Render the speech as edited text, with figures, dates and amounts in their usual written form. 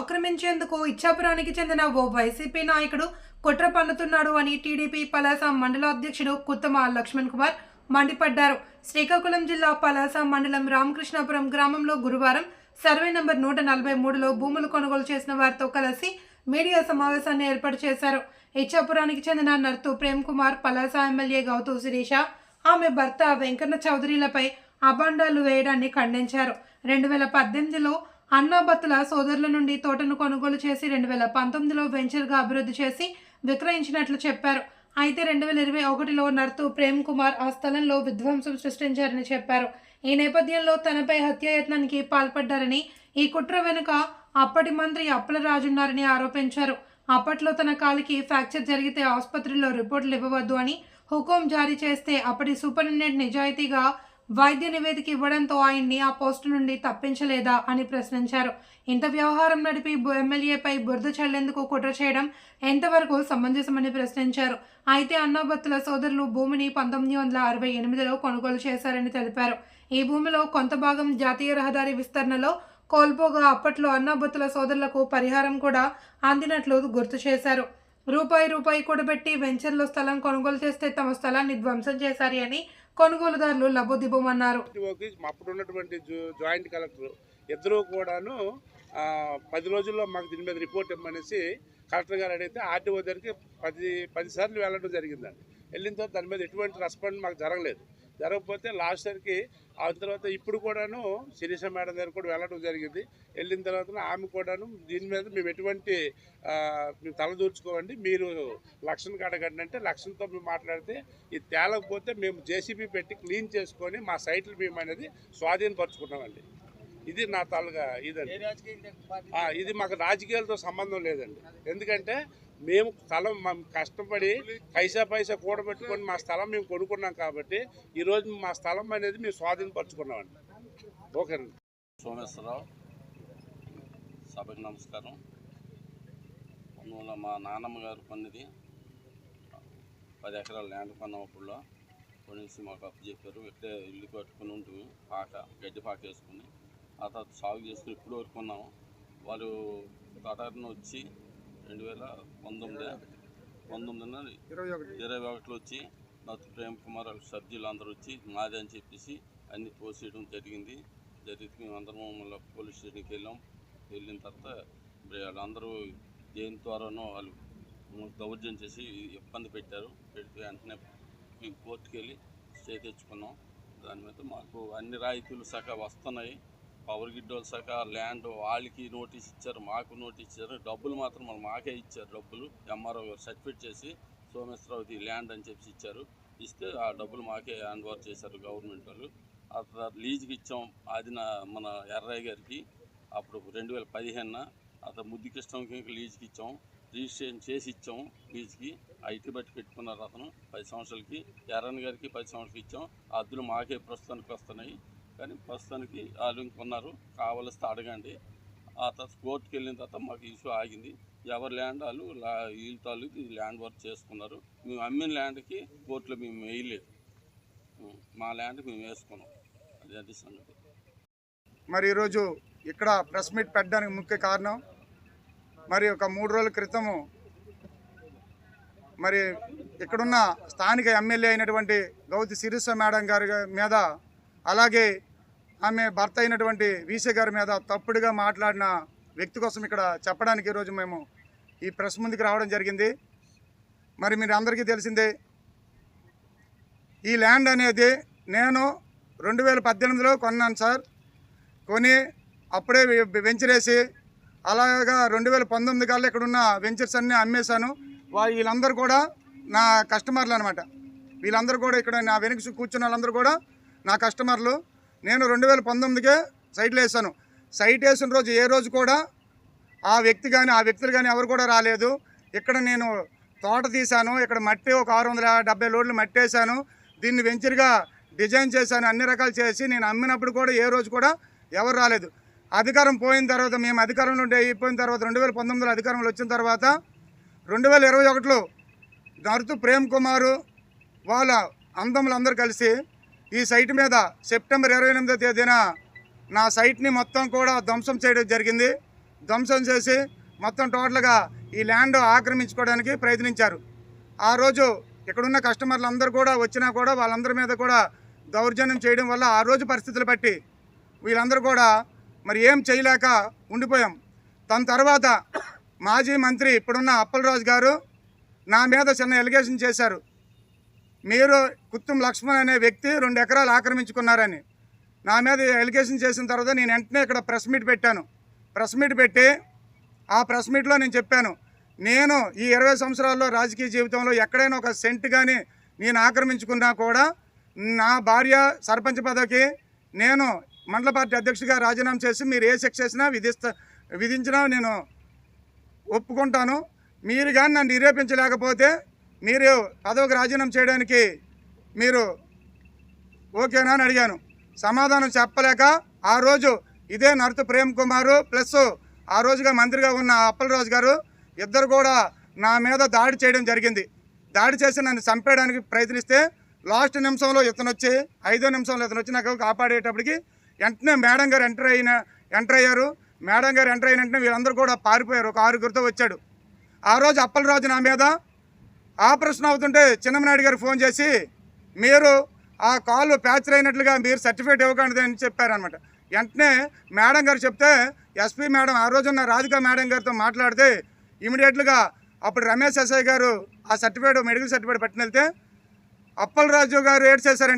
ఆక్రమించేందుకు ఇచ్చాపురానికి చెందిన ఓ వైసీపీ నాయకుడు కుట్ర పన్నుతున్నాడు అని టీడీపీ పలాస మండల అధ్యక్షుడు కుత్తమ లక్ష్మణ్ కుమార్ మండిపడ్డారు. శ్రీకాకుళం జిల్లా పలాస మండలం రామకృష్ణాపురం గ్రామంలో గురువారం సర్వే నంబర్ 143లో భూములు కొనుగోలు చేసిన వారితో కలిసి మీడియా సమావేశాన్ని ఏర్పాటు చేశారు. ఇచ్చాపురానికి చెందిన నర్తు ప్రేమ్ కుమార్, పలాస ఎమ్మెల్యే గౌతు శిరీష, ఆమె భర్త వెంకన్న చౌదరిలపై అబాండాలు వేయడాన్ని ఖండించారు. 2018లో అన్నాబత్తుల సోదరుల నుండి తోటను కొనుగోలు చేసి 2019లో వెంచర్గా అభివృద్ధి చేసి విక్రయించినట్లు చెప్పారు. అయితే 2021లో నర్తు ప్రేమ్ కుమార్ ఆ స్థలంలో విధ్వంసం సృష్టించారని చెప్పారు. ఈ నేపథ్యంలో తనపై హత్యాయత్నానికి పాల్పడ్డారని, ఈ కుట్ర వెనుక అప్పటి మంత్రి అప్పలరాజున్నారని ఆరోపించారు. అప్పట్లో తన కాలికి ఫ్రాక్చర్ జరిగితే ఆసుపత్రిలో రిపోర్టులు ఇవ్వవద్దు అని హుకుం జారీ చేస్తే అప్పటి సూపరింటెండెంట్ నిజాయితీగా వైద్య నివేదిక ఇవ్వడంతో ఆయన్ని ఆ పోస్టు నుండి తప్పించలేదా అని ప్రశ్నించారు. ఇంత వ్యవహారం నడిపి ఎమ్మెల్యేపై బురద చల్లేందుకు కుట్ర చేయడం ఎంతవరకు సమంజసమని ప్రశ్నించారు. అయితే అన్నాబత్తుల సోదరులు భూమిని 1968లో కొనుగోలు చేశారని తెలిపారు. ఈ భూమిలో కొంత భాగం జాతీయ రహదారి విస్తరణలో కోల్పోగా అప్పట్లో అన్నాబత్తుల సోదరులకు పరిహారం కూడా అందినట్లు గుర్తు చేశారు. రూపాయి కూడబెట్టి వెంచర్లో స్థలం కొనుగోలు చేస్తే తమ స్థలాన్ని ధ్వంసం చేశారని కొనుగోలుదారులు లబోదిబోమన్నారు. అప్పుడు ఉన్నటువంటి జాయింట్ కలెక్టర్ ఇద్దరు కూడాను 10 రోజుల్లో మాకు దీని మీద రిపోర్ట్ ఇవ్వమనేసి కలెక్టర్ గారు అడిగితే ఆర్టీఓ దగ్గరికి 10 సార్లు వెళ్ళడం జరిగిందండి. వెళ్ళిన తర్వాత దాని మీద ఎటువంటి రెస్పాండ్ మాకు జరగకపోతే లాస్ట్ ఇయర్కి ఆ తర్వాత ఇప్పుడు కూడాను శిరీష మేడం దగ్గర కూడా వెళ్ళడం జరిగింది. వెళ్ళిన తర్వాత ఆమె కూడాను దీని మీద మేము ఎటువంటి మేము తలదూర్చుకోవండి, మీరు లక్షణకి అడగండి అంటే లక్షణతో మేము మాట్లాడితే ఇది తేలకపోతే మేము జేసీబీ పెట్టి క్లీన్ చేసుకొని మా సైట్లు మేము అనేది స్వాధీనపరుచుకున్నామండి. ఇది నా తాలుగా ఇదండి. ఇది మాకు రాజకీయాలతో సంబంధం లేదండి. ఎందుకంటే మేము స్థలం కష్టపడి పైసా కూడబెట్టుకొని మా స్థలం మేము కొనుక్కున్నాం కాబట్టి ఈరోజు మా స్థలం అనేది మేము స్వాధీనపరుచుకున్నామండి. ఓకేనండి. సోమేశ్వరరావు, సభకి నమస్కారం. అందువల్ల మా నాన్నమ్మ గారు కొన్నది 10 ఎకరాల ల్యాండ్ కొన్నప్పుడులో కొనేసి మాకు అప్పు చెప్పారు. ఇక్కడే ఇల్లు కట్టుకుని ఉంటుంది, గడ్డి పాక వేసుకుని ఆ తర్వాత సాగు చేసుకుని ఇప్పుడు వరకు కొన్నాము. వాళ్ళు కటారిని వచ్చి 2021లో వచ్చి నర్తు ప్రేమ్ కుమార్ వాళ్ళ సభ్యులు అందరూ వచ్చి మాది అని చెప్పేసి అన్నీ తోసేయడం జరిగింది. మేము అందరం మళ్ళీ పోలీస్ స్టేషన్కి వెళ్ళిన తర్వాత వాళ్ళందరూ దేని ద్వారానో వాళ్ళు దౌర్జన్యం చేసి ఇబ్బంది పెడితే వెంటనే మేము కోర్టుకు వెళ్ళి స్టే తెచ్చుకున్నాం. దాని మీద మాకు అన్ని రాయితీలు సహా వస్తున్నాయి. పవర్ గిడ్డోల శాఖ ల్యాండ్ వాళ్ళకి నోటీస్ ఇచ్చారు, మాకు నోటీస్ ఇచ్చారు. డబ్బులు మాత్రం మాకే ఇచ్చారు. డబ్బులు ఎంఆర్ఓ సర్టిఫికేట్ చేసి సోమేశ్వరరావుది ల్యాండ్ అని చెప్పి ఇచ్చారు. ఇస్తే ఆ డబ్బులు మాకే హ్యాండ్ ఓవర్ చేశారు గవర్నమెంట్ వాళ్ళు. ఆ తర్వాత లీజుకి ఇచ్చాం. అది మన ఎర్రయ్య గారికి అప్పుడు 2015 అతను ముద్దుకృష్ణకి లీజుకి ఇచ్చాం. రిజిస్ట్రేషన్ చేసి ఇచ్చాం లీజుకి. ఐటీ బట్టి పెట్టుకున్నారు అతను 10 సంవత్సరాలకి. ఎర్రన్న గారికి 10 సంవత్సరాలకి ఇచ్చాం. ఆ అద్దులు మాకే ప్రస్తుతానికి వస్తున్నాయి. కానీ ప్రస్తుతానికి వాళ్ళు ఇంకొన్నారు, కావలిస్తే అడగండి. ఆ తర్వాత కోర్టుకు వెళ్ళిన తర్వాత మాకు ఇష్యూ ఆగింది. ఎవరి ల్యాండ్ వాళ్ళు వీళ్ళతో ల్యాండ్ వర్క్ చేసుకున్నారు. మేము అమ్మిన ల్యాండ్కి కోర్టులో మేము వేయలేదు, మా ల్యాండ్ మేము వేసుకున్నాం. అది సంగతి. మరి ఈరోజు ఇక్కడ ప్రెస్ మీట్ పెట్టడానికి ముఖ్య కారణం, మరి ఒక 3 రోజుల క్రితము మరి ఇక్కడున్న స్థానిక ఎమ్మెల్యే అయినటువంటి గౌతు శిరీష మేడం గారి మీద, అలాగే ఆమె భర్త అయినటువంటి వీసీ గారి మీద తప్పుడుగా మాట్లాడిన వ్యక్తి కోసం ఇక్కడ చెప్పడానికి ఈరోజు మేము ఈ ప్రెస్ ముందుకు రావడం జరిగింది. మరి మీరు అందరికీ తెలిసిందే, ఈ ల్యాండ్ అనేది నేను 2018లో కొన్నాను సార్. కొని అప్పుడే వెంచరేసి అలాగా 2019 కల్లా ఇక్కడున్న వెంచర్స్ అన్నీ అమ్మేశాను. వీళ్ళందరూ కూడా నా కస్టమర్లు అనమాట. వీళ్ళందరూ కూడా ఇక్కడ నా వెనక కూర్చున్న వాళ్ళందరూ కూడా నా కస్టమర్లు. నేను 2019కే సైట్లు వేసాను. సైట్ వేసిన రోజు ఏ రోజు కూడా ఆ వ్యక్తులు కానీ ఎవరు కూడా రాలేదు. ఇక్కడ నేను తోట తీశాను. ఇక్కడ మట్టి ఒక 670 లోడ్లు మట్టి వేసాను. దీన్ని వెంచర్గా డిజైన్ చేశాను. అన్ని రకాలు చేసి నేను అమ్మినప్పుడు కూడా ఏ రోజు కూడా ఎవరు రాలేదు. అధికారం పోయిన తర్వాత, మేము అధికారంలో అయిపోయిన తర్వాత 2019లో అధికారంలో వచ్చిన తర్వాత 2021లో నర్తు ప్రేమ్ కుమారు వాళ్ళ అందములందరూ కలిసి ఈ సైట్ మీద సెప్టెంబర్ 28వ తేదీన నా సైట్ని మొత్తం కూడా ధ్వంసం చేయడం జరిగింది. ధ్వంసం చేసి మొత్తం టోటల్గా ఈ ల్యాండ్ ఆక్రమించుకోవడానికి ప్రయత్నించారు. ఆ రోజు ఇక్కడున్న కస్టమర్లు అందరూ కూడా వచ్చినా కూడా వాళ్ళందరి మీద కూడా దౌర్జన్యం చేయడం వల్ల ఆ రోజు పరిస్థితులు బట్టి వీళ్ళందరూ కూడా మరి ఏం చేయలేక ఉండిపోయాం. దాని తర్వాత మాజీ మంత్రి ఇప్పుడున్న అప్పలరాజు గారు నా మీద చిన్న ఎలిగేషన్ చేశారు. మీరు కుత్తం లక్ష్మణ్ అనే వ్యక్తి 2 ఎకరాలు ఆక్రమించుకున్నారని నా మీద ఎలిగేషన్ చేసిన తర్వాత నేను వెంటనే ఇక్కడ ప్రెస్ మీట్ పెట్టాను. ప్రెస్ మీట్ పెట్టి ఆ ప్రెస్ మీట్లో నేను చెప్పాను, నేను ఈ 20 సంవత్సరాల్లో రాజకీయ జీవితంలో ఎక్కడైనా ఒక సెంట్ కానీ నేను ఆక్రమించుకున్నా కూడా నా భార్య సర్పంచ్ పదవికి నేను మండల పార్టీ అధ్యక్షుడిగా రాజీనామా చేసి మీరు ఏ శిక్ష చేసినా విధించినా నేను ఒప్పుకుంటాను. మీరు కానీ నన్ను నిరూపించలేకపోతే మీరు పదవికి రాజీనామా చేయడానికి మీరు ఓకేనా అని అడిగాను. సమాధానం చెప్పలేక ఆ రోజు ఇదే నర్తు ప్రేమ్ కుమారు ప్లస్ ఆ రోజుగా మంత్రిగా ఉన్న అప్పలరాజు గారు ఇద్దరు కూడా నా మీద దాడి చేయడం జరిగింది. దాడి చేసి నన్ను చంపేయడానికి ప్రయత్నిస్తే లాస్ట్ నిమిషంలో ఇతను వచ్చి 5వ నిమిషంలో ఇతను వచ్చి నాకు కాపాడేటప్పటికి వెంటనే మేడం గారు ఎంటర్ అయ్యారు. మేడం గారు ఎంటర్ అయిన వెంటనే వీళ్ళందరూ కూడా పారిపోయారు. ఒక 6గురితో వచ్చాడు. ఆ రోజు అప్పలరాజు నా మీద ఆపరేషన్ అవుతుంటే చిన్నమనాయుడు గారు ఫోన్ చేసి మీరు ఆ కాలు ఫ్రాక్చర్ అయినట్లుగా మీరు సర్టిఫికేట్ ఇవ్వకండి అని చెప్పారనమాట. వెంటనే మేడం గారు చెప్తే ఎస్పీ మేడం ఆ రోజున్న రాధికా మేడం గారితో మాట్లాడితే ఇమీడియట్లుగా అప్పుడు రమేష్ ఎస్ఐ గారు ఆ సర్టిఫికేట్ మెడికల్ సర్టిఫికేట్ పట్టుకెళ్తే అప్పలరాజు గారు ఏడ్ చేశారంటే